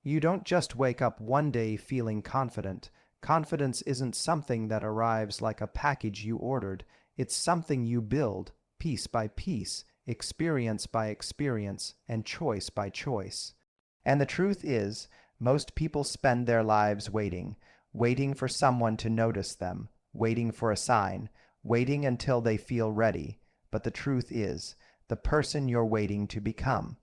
You don't just wake up one day feeling confident. Confidence isn't something that arrives like a package you ordered. It's something you build, piece by piece, experience by experience, and choice by choice. And the truth is, most people spend their lives waiting, waiting for someone to notice them, waiting for a sign, waiting until they feel ready. But the truth is, the person you're waiting to become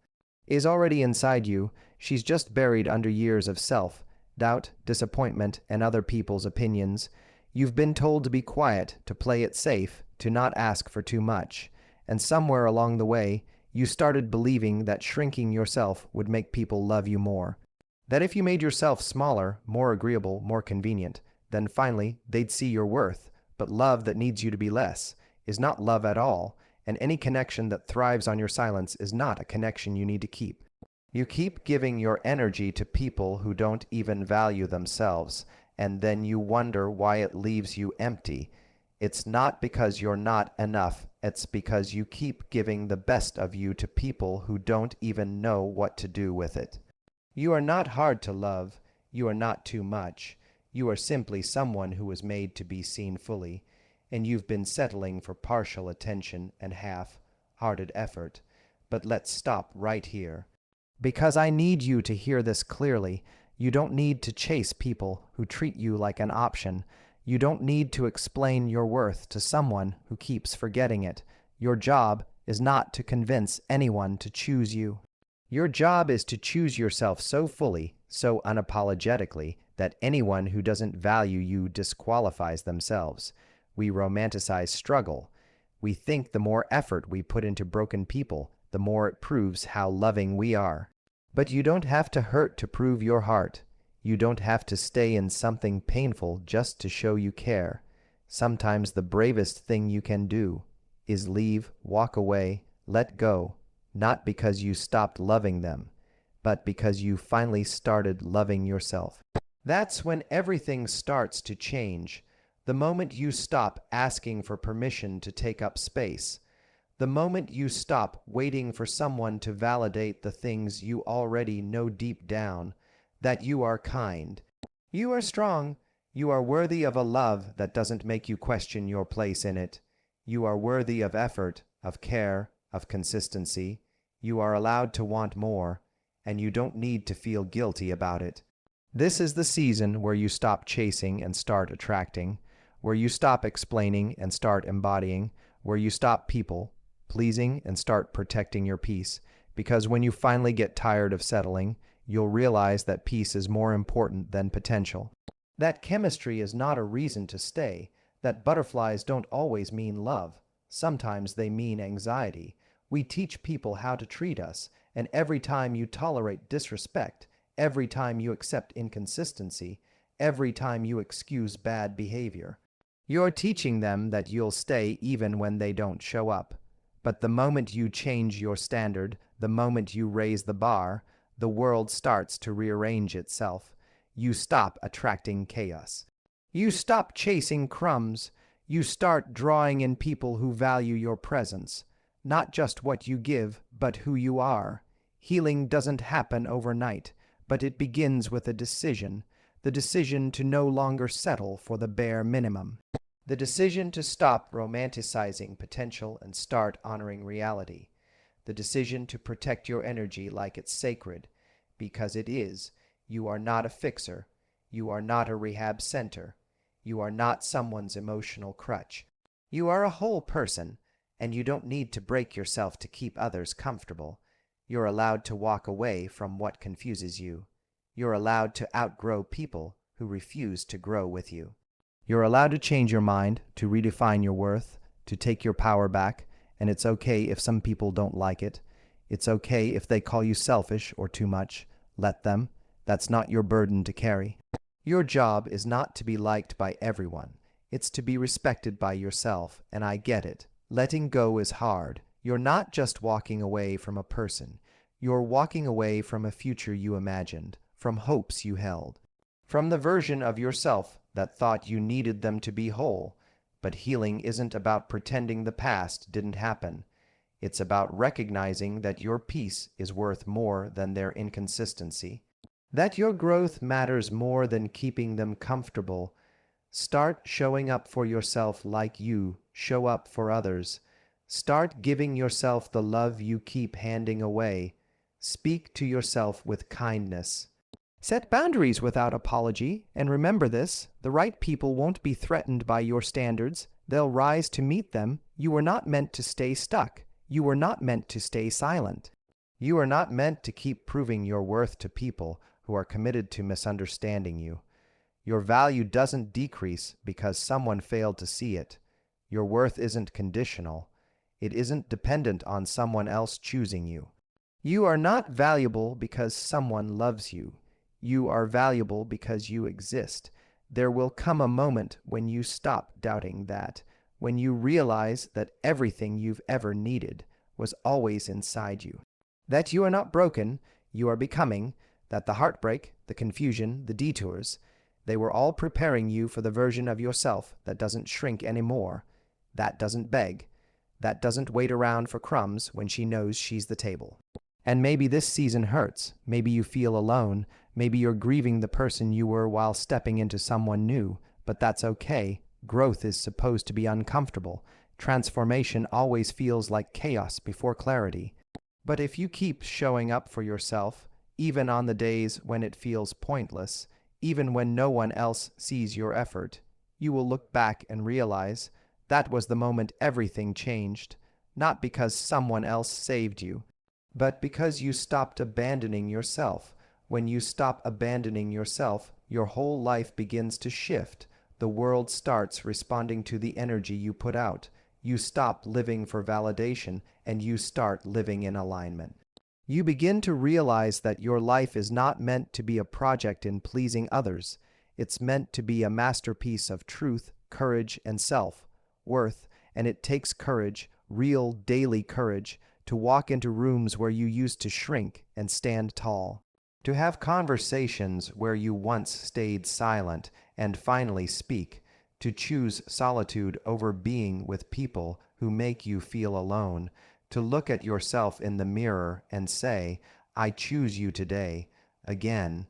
is already inside you. She's just buried under years of self-doubt, disappointment, and other people's opinions. You've been told to be quiet, to play it safe, to not ask for too much. And somewhere along the way, you started believing that shrinking yourself would make people love you more. That if you made yourself smaller, more agreeable, more convenient, then finally they'd see your worth. But love that needs you to be less is not love at all, and any connection that thrives on your silence is not a connection you need to keep. You keep giving your energy to people who don't even value themselves, and then you wonder why it leaves you empty. It's not because you're not enough, it's because you keep giving the best of you to people who don't even know what to do with it. You are not hard to love, you are not too much. You are simply someone who was made to be seen fully, and you've been settling for partial attention and half-hearted effort. But let's stop right here. Because I need you to hear this clearly. You don't need to chase people who treat you like an option. You don't need to explain your worth to someone who keeps forgetting it. Your job is not to convince anyone to choose you. Your job is to choose yourself so fully, so unapologetically, that anyone who doesn't value you disqualifies themselves. We romanticize struggle. We think the more effort we put into broken people, the more it proves how loving we are. But you don't have to hurt to prove your heart. You don't have to stay in something painful just to show you care. Sometimes the bravest thing you can do is leave, walk away, let go, not because you stopped loving them, but because you finally started loving yourself. That's when everything starts to change. The moment you stop asking for permission to take up space. The moment you stop waiting for someone to validate the things you already know deep down, that you are kind, you are strong, you are worthy of a love that doesn't make you question your place in it. You are worthy of effort, of care, of consistency. You are allowed to want more, and you don't need to feel guilty about it. This is the season where you stop chasing and start attracting, where you stop explaining and start embodying, where you stop people pleasing and start protecting your peace. Because when you finally get tired of settling, you'll realize that peace is more important than potential. That chemistry is not a reason to stay. That butterflies don't always mean love. Sometimes they mean anxiety. We teach people how to treat us, and every time you tolerate disrespect, every time you accept inconsistency, every time you excuse bad behavior, you're teaching them that you'll stay even when they don't show up. But the moment you change your standard, the moment you raise the bar, the world starts to rearrange itself. You stop attracting chaos. You stop chasing crumbs. You start drawing in people who value your presence. Not just what you give, but who you are. Healing doesn't happen overnight, but it begins with a decision. The decision to no longer settle for the bare minimum. The decision to stop romanticizing potential and start honoring reality. The decision to protect your energy like it's sacred, because it is. You are not a fixer. You are not a rehab center. You are not someone's emotional crutch. You are a whole person, and you don't need to break yourself to keep others comfortable. You're allowed to walk away from what confuses you. You're allowed to outgrow people who refuse to grow with you. You're allowed to change your mind, to redefine your worth, to take your power back, and it's okay if some people don't like it. It's okay if they call you selfish or too much. Let them. That's not your burden to carry. Your job is not to be liked by everyone. It's to be respected by yourself, and I get it. Letting go is hard. You're not just walking away from a person. You're walking away from a future you imagined, from hopes you held, from the version of yourself that thought you needed them to be whole. But healing isn't about pretending the past didn't happen. It's about recognizing that your peace is worth more than their inconsistency. That your growth matters more than keeping them comfortable. Start showing up for yourself like you show up for others. Start giving yourself the love you keep handing away. Speak to yourself with kindness. Set boundaries without apology, and remember this: the right people won't be threatened by your standards. They'll rise to meet them. You were not meant to stay stuck. You were not meant to stay silent. You are not meant to keep proving your worth to people who are committed to misunderstanding you. Your value doesn't decrease because someone failed to see it. Your worth isn't conditional. It isn't dependent on someone else choosing you. You are not valuable because someone loves you. You are valuable because you exist. There will come a moment when you stop doubting that, when you realize that everything you've ever needed was always inside you. That you are not broken, you are becoming, that the heartbreak, the confusion, the detours, they were all preparing you for the version of yourself that doesn't shrink anymore, that doesn't beg, that doesn't wait around for crumbs when she knows she's the table. And maybe this season hurts. Maybe you feel alone. Maybe you're grieving the person you were while stepping into someone new. But that's okay. Growth is supposed to be uncomfortable. Transformation always feels like chaos before clarity. But if you keep showing up for yourself, even on the days when it feels pointless, even when no one else sees your effort, you will look back and realize that was the moment everything changed, not because someone else saved you, but because you stopped abandoning yourself. When you stop abandoning yourself, your whole life begins to shift. The world starts responding to the energy you put out. You stop living for validation, and you start living in alignment. You begin to realize that your life is not meant to be a project in pleasing others. It's meant to be a masterpiece of truth, courage, and self-worth, and it takes courage, real daily courage, to walk into rooms where you used to shrink and stand tall, to have conversations where you once stayed silent and finally speak, to choose solitude over being with people who make you feel alone, to look at yourself in the mirror and say, I choose you today, again.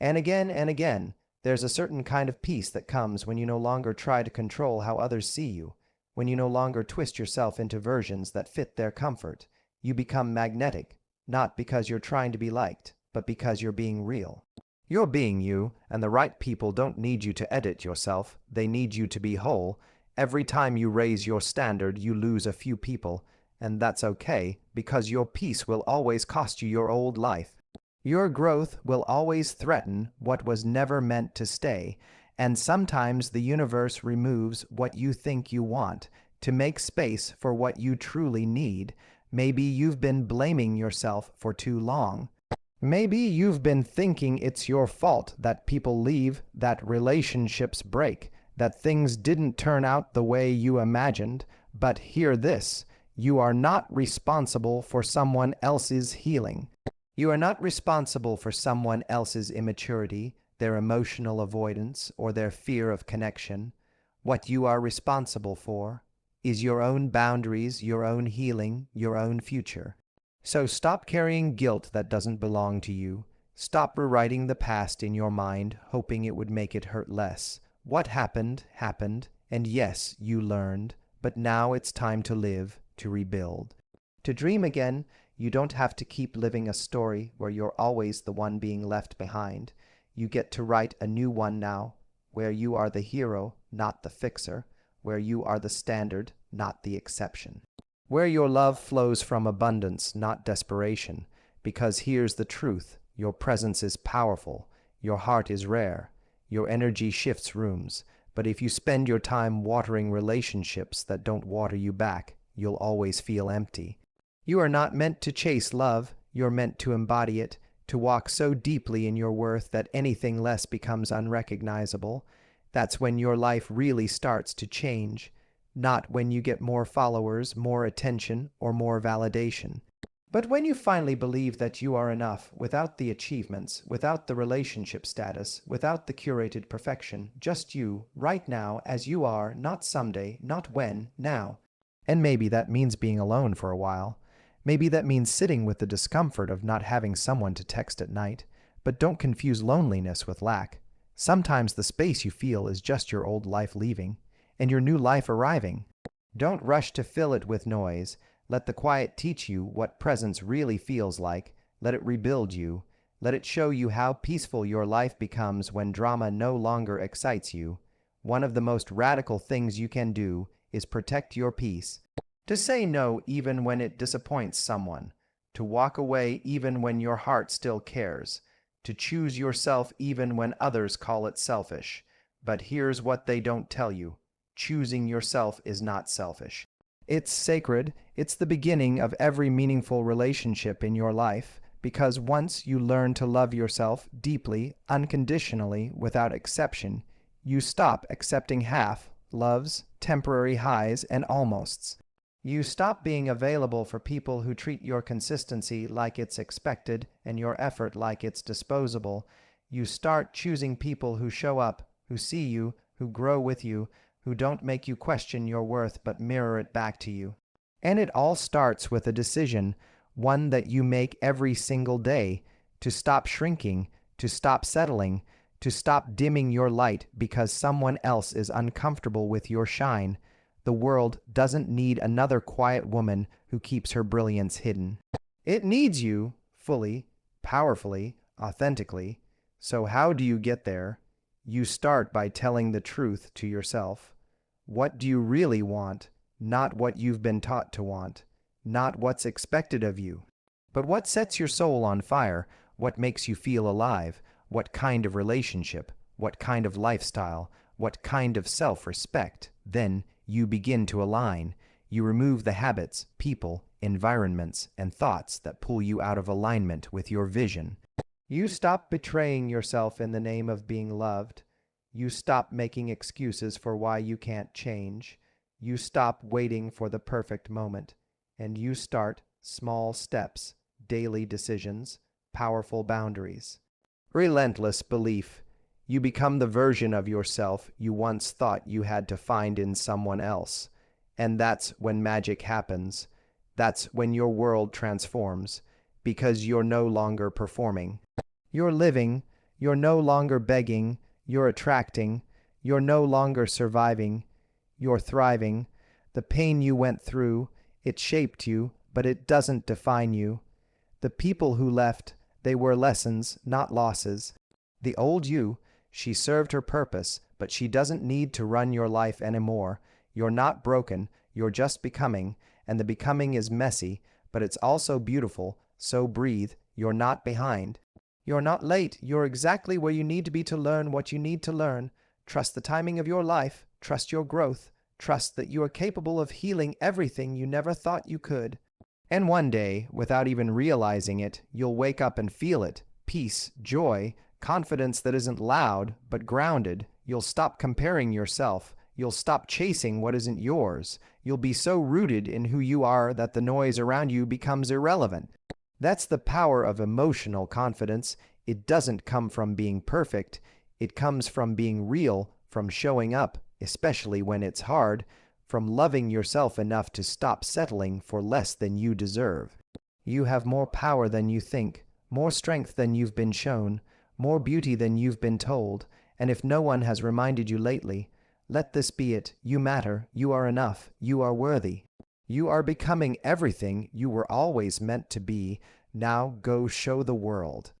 And again and again. There's a certain kind of peace that comes when you no longer try to control how others see you, when you no longer twist yourself into versions that fit their comfort. You become magnetic, not because you're trying to be liked, but because you're being real. You're being you, and the right people don't need you to edit yourself. They need you to be whole. Every time you raise your standard, you lose a few people, and that's okay, because your peace will always cost you your old life. Your growth will always threaten what was never meant to stay, and sometimes the universe removes what you think you want to make space for what you truly need. Maybe you've been blaming yourself for too long. Maybe you've been thinking it's your fault that people leave, that relationships break, that things didn't turn out the way you imagined. But hear this: you are not responsible for someone else's healing. You are not responsible for someone else's immaturity, their emotional avoidance, or their fear of connection. What you are responsible for is your own boundaries, your own healing, your own future. So stop carrying guilt that doesn't belong to you. Stop rewriting the past in your mind, hoping it would make it hurt less. What happened, happened, and yes, you learned, but now it's time to live, to rebuild. To dream again, you don't have to keep living a story where you're always the one being left behind. You get to write a new one now, where you are the hero, not the fixer, where you are the standard, not the exception. Where your love flows from abundance, not desperation. Because here's the truth: your presence is powerful, your heart is rare, your energy shifts rooms. But if you spend your time watering relationships that don't water you back, you'll always feel empty. You are not meant to chase love, you're meant to embody it, to walk so deeply in your worth that anything less becomes unrecognizable. That's when your life really starts to change. Not when you get more followers, more attention, or more validation. But when you finally believe that you are enough, without the achievements, without the relationship status, without the curated perfection, just you, right now, as you are, not someday, not when, now. And maybe that means being alone for a while. Maybe that means sitting with the discomfort of not having someone to text at night. But don't confuse loneliness with lack. Sometimes the space you feel is just your old life leaving, and your new life arriving. Don't rush to fill it with noise. Let the quiet teach you what presence really feels like. Let it rebuild you. Let it show you how peaceful your life becomes when drama no longer excites you. One of the most radical things you can do is protect your peace. To say no even when it disappoints someone. To walk away even when your heart still cares. To choose yourself even when others call it selfish. But here's what they don't tell you. Choosing yourself is not selfish. It's sacred. It's the beginning of every meaningful relationship in your life, because once you learn to love yourself deeply, unconditionally, without exception, you stop accepting half, loves, temporary highs, and almosts. You stop being available for people who treat your consistency like it's expected and your effort like it's disposable. You start choosing people who show up, who see you, who grow with you, who don't make you question your worth but mirror it back to you. And it all starts with a decision, one that you make every single day, to stop shrinking, to stop settling, to stop dimming your light because someone else is uncomfortable with your shine. The world doesn't need another quiet woman who keeps her brilliance hidden. It needs you fully, powerfully, authentically. So how do you get there? You start by telling the truth to yourself. What do you really want? Not what you've been taught to want. Not what's expected of you. But what sets your soul on fire? What makes you feel alive? What kind of relationship? What kind of lifestyle? What kind of self-respect? Then you begin to align. You remove the habits, people, environments, and thoughts that pull you out of alignment with your vision. You stop betraying yourself in the name of being loved. You stop making excuses for why you can't change. You stop waiting for the perfect moment. And you start small steps, daily decisions, powerful boundaries. Relentless belief. You become the version of yourself you once thought you had to find in someone else. And that's when magic happens. That's when your world transforms, because you're no longer performing. You're living. You're no longer begging. You're attracting. You're no longer surviving. You're thriving. The pain you went through, it shaped you, but it doesn't define you. The people who left, they were lessons, not losses. The old you, she served her purpose, but she doesn't need to run your life anymore. You're not broken, you're just becoming, and the becoming is messy, but it's also beautiful, so breathe. You're not behind. You're not late. You're exactly where you need to be to learn what you need to learn. Trust the timing of your life. Trust your growth. Trust that you are capable of healing everything you never thought you could. And one day, without even realizing it, you'll wake up and feel it. Peace, joy, confidence that isn't loud, but grounded. You'll stop comparing yourself. You'll stop chasing what isn't yours. You'll be so rooted in who you are that the noise around you becomes irrelevant. That's the power of emotional confidence. It doesn't come from being perfect. It comes from being real, from showing up, especially when it's hard, from loving yourself enough to stop settling for less than you deserve. You have more power than you think, more strength than you've been shown, more beauty than you've been told, and if no one has reminded you lately, let this be it. You matter, you are enough, you are worthy. You are becoming everything you were always meant to be. Now go show the world.